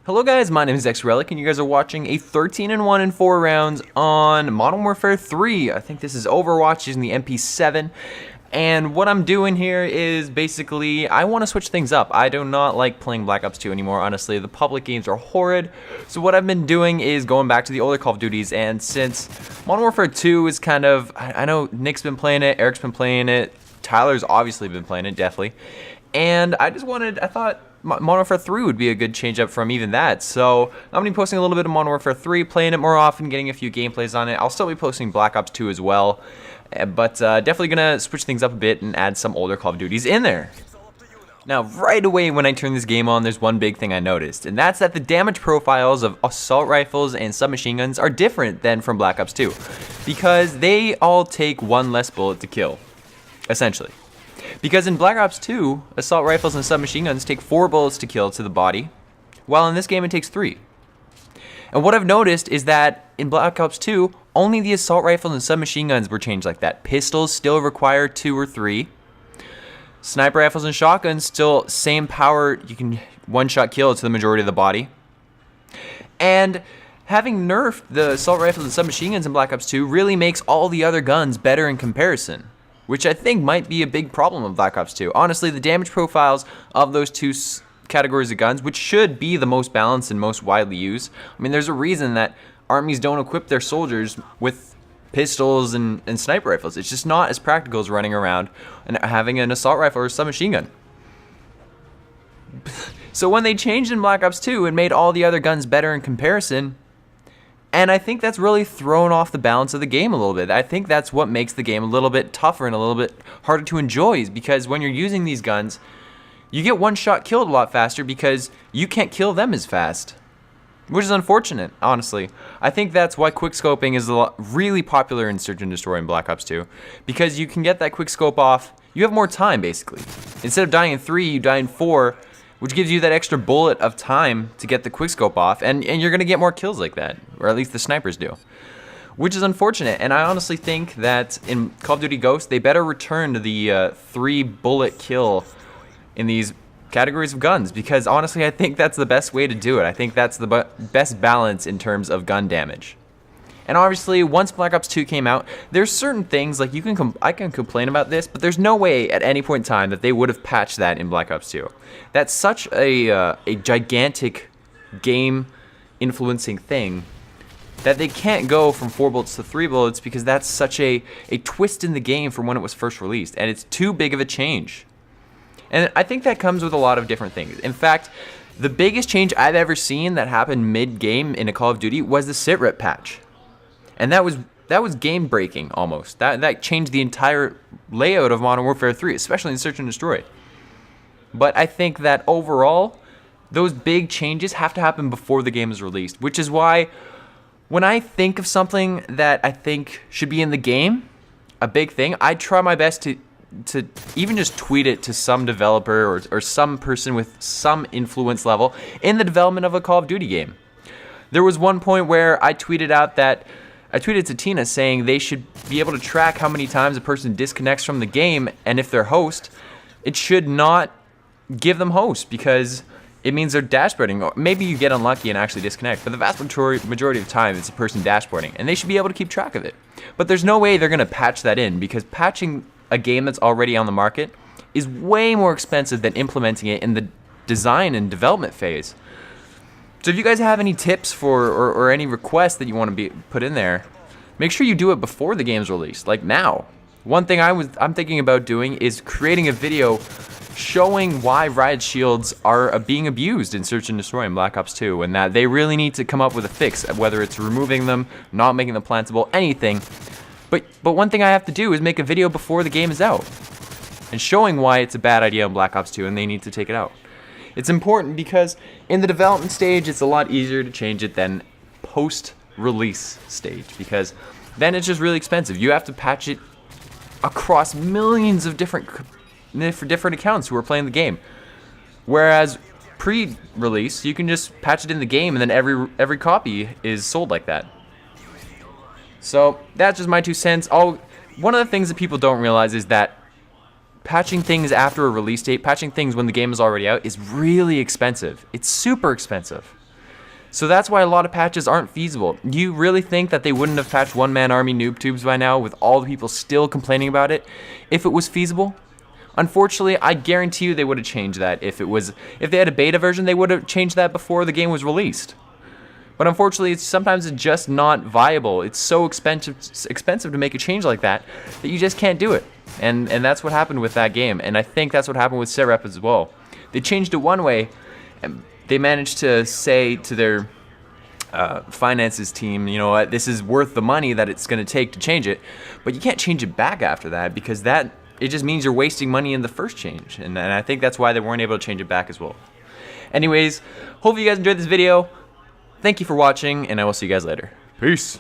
Hello guys, my name is xRellic and you guys are watching a 13-1 in 4 rounds on Modern Warfare 3. I think this is Overwatch using the MP7. And what I'm doing here is basically, I want to switch things up. I do not like playing Black Ops 2 anymore, honestly. The public games are horrid. So what I've been doing is going back to the older Call of Duties, and since Modern Warfare 2 is kind of, I know Nick's been playing it, Eric's been playing it, Tyler's obviously been playing it, definitely. And I thought Modern Warfare 3 would be a good change up from even that. So I'm going to be posting a little bit of Modern Warfare 3, playing it more often, getting a few gameplays on it. I'll still be posting Black Ops 2 as well. But definitely going to switch things up a bit and add some older Call of Duties in there. Now, right away when I turn this game on, there's one big thing I noticed, and that's that the damage profiles of assault rifles and submachine guns are different than from Black Ops 2, because they all take one less bullet to kill, essentially. Because in Black Ops 2, assault rifles and submachine guns take 4 bullets to kill to the body, while in this game it takes 3. And what I've noticed is that in Black Ops 2, only the assault rifles and submachine guns were changed like that. Pistols still require 2 or 3. Sniper rifles and shotguns still same power, you can one-shot kill to the majority of the body. And having nerfed the assault rifles and submachine guns in Black Ops 2 really makes all the other guns better in comparison, which I think might be a big problem of Black Ops 2. Honestly, the damage profiles of those two categories of guns, which should be the most balanced and most widely used. I mean, there's a reason that armies don't equip their soldiers with pistols and sniper rifles. It's just not as practical as running around and having an assault rifle or a submachine gun. So when they changed in Black Ops 2 and made all the other guns better in comparison, and I think that's really thrown off the balance of the game a little bit. I think that's what makes the game a little bit tougher and a little bit harder to enjoy, is because when you're using these guns, you get one shot killed a lot faster because you can't kill them as fast, which is unfortunate, honestly. I think that's why quickscoping is really popular in Search and Destroy in Black Ops 2, because you can get that quickscope off. You have more time, basically. Instead of dying in 3, you die in 4, which gives you that extra bullet of time to get the quickscope off, and you're going to get more kills like that, or at least the snipers do, which is unfortunate. And I honestly think that in Call of Duty Ghosts, they better return to the 3-bullet kill in these categories of guns, because honestly I think that's the best way to do it. I think that's the best balance in terms of gun damage. And obviously once Black Ops 2 came out, there's certain things like I can complain about this, but there's no way at any point in time that they would have patched that in Black Ops 2. That's such a gigantic game influencing thing that they can't go from 4 bullets to 3 bullets, because that's such a twist in the game from when it was first released, and it's too big of a change. And I think that comes with a lot of different things. In fact, the biggest change I've ever seen that happened mid-game in a Call of Duty was the sitrep patch. And that was game-breaking almost. That changed the entire layout of Modern Warfare 3, especially in Search and Destroy. But I think that overall, those big changes have to happen before the game is released, which is why when I think of something that I think should be in the game, a big thing, I try my best to even just tweet it to some developer or some person with some influence level in the development of a Call of Duty game. There was one point where I tweeted to Tina saying they should be able to track how many times a person disconnects from the game, and if they're host, it should not give them host, because it means they're dashboarding. Or maybe you get unlucky and actually disconnect, but the vast majority of the time it's a person dashboarding, and they should be able to keep track of it. But there's no way they're going to patch that in, because patching a game that's already on the market is way more expensive than implementing it in the design and development phase. So if you guys have any tips for or any requests that you want to be put in there, make sure you do it before the game's released, like now. One thing I'm thinking about doing is creating a video showing why riot shields are being abused in Search and Destroy in Black Ops 2, and that they really need to come up with a fix, whether it's removing them, not making them plantable, anything. But one thing I have to do is make a video before the game is out and showing why it's a bad idea in Black Ops 2 and they need to take it out. It's important because in the development stage, it's a lot easier to change it than post-release stage, because then it's just really expensive. You have to patch it across millions of different accounts who are playing the game. Whereas pre-release, you can just patch it in the game and then every copy is sold like that. So that's just my 2 cents. One of the things that people don't realize is that patching things after a release date, patching things when the game is already out, is really expensive. It's super expensive. So that's why a lot of patches aren't feasible. You really think that they wouldn't have patched one-man army noob tubes by now with all the people still complaining about it if it was feasible? Unfortunately, I guarantee you they would have changed that if they had a beta version, they would have changed that before the game was released. But unfortunately, sometimes it's just not viable. It's so expensive to make a change like that you just can't do it. And that's what happened with that game. And I think that's what happened with SetRep as well. They changed it one way, and they managed to say to their finances team, you know what, this is worth the money that it's going to take to change it. But you can't change it back after that, because it just means you're wasting money in the first change. And I think that's why they weren't able to change it back as well. Anyways, hope you guys enjoyed this video. Thank you for watching, and I will see you guys later. Peace.